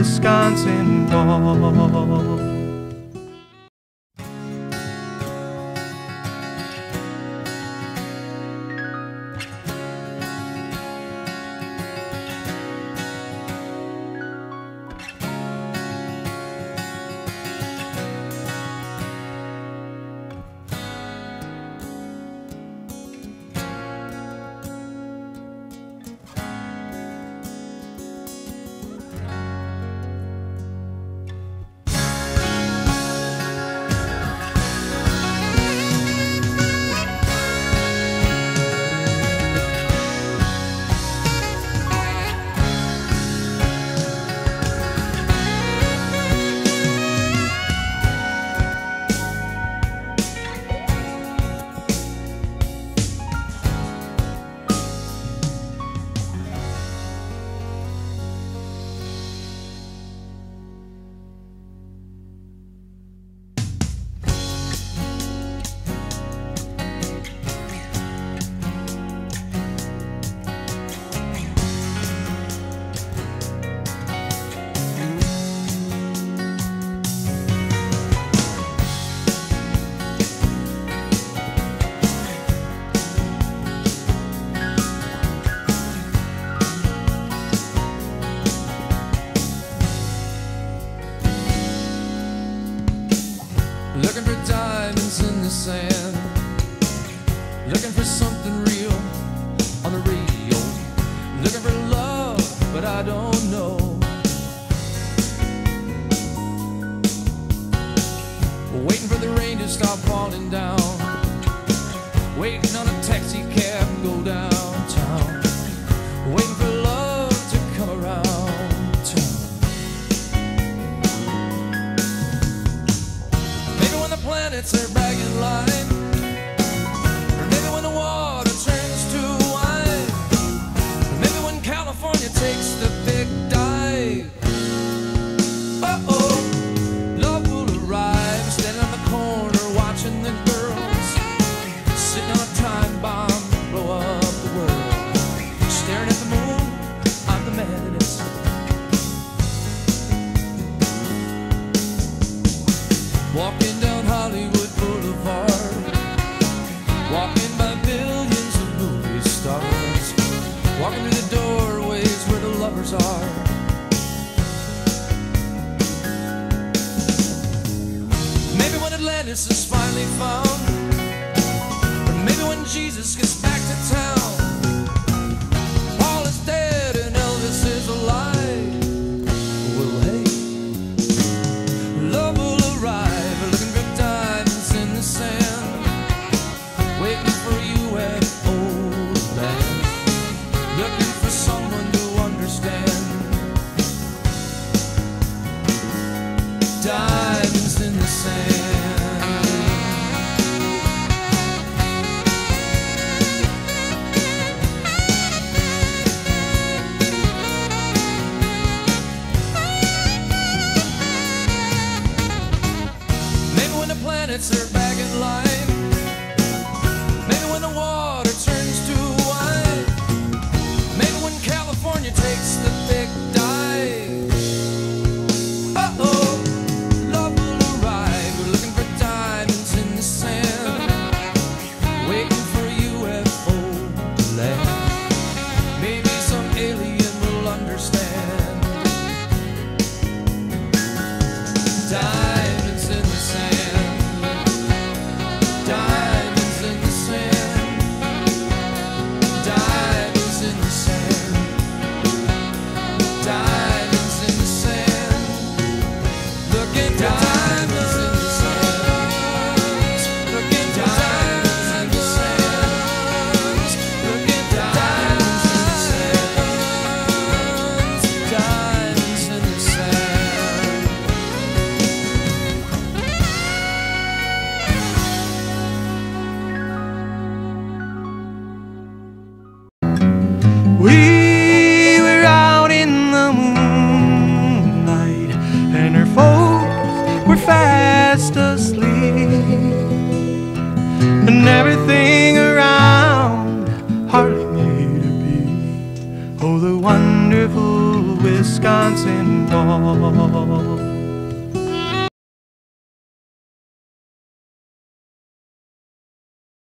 Wisconsin wall. Looking for diamonds in the sand, looking for something real on the radio, looking for love, but I don't know. Waiting for the rain to stop falling down, waiting on a taxi cab to go downtown, waiting for love to come around town. Maybe when the planets are back in line, or maybe when the water turns to wine, or maybe when California takes the big dive. Uh-oh, love will arrive. Standing on the corner watching the girls, sitting on a time bomb, blow up the world. Staring at the moon, I'm the madness. Walking down Hollywood Boulevard, walking by billions of movie stars, walking through the doorways where the lovers are. Maybe when Atlantis is finally found, or maybe when Jesus gets back to town. Paul is dead and Elvis is alive. Well, hey, love will arrive, looking for diamonds in the sand, waiting for UFO land, looking for someone to understand. Diamonds in the sand. Maybe when the planets are back in line, maybe when the water turns to wine, maybe when California takes the big dive. Uh-oh, love will arrive. We're looking for diamonds in the sand, waiting for UFO land. Maybe some alien will understand. Diamonds in the sand, diamonds in the sand, diamonds in the sand, diamonds in the sand. Looking for diamonds in the sand, looking for diamonds in the sand, looking for diamonds in the sand, diamonds in the sand. We were out in the moonlight, and her folks were fast asleep, and everything around hardly made a beat. Oh, the wonderful Wisconsin wall. fall.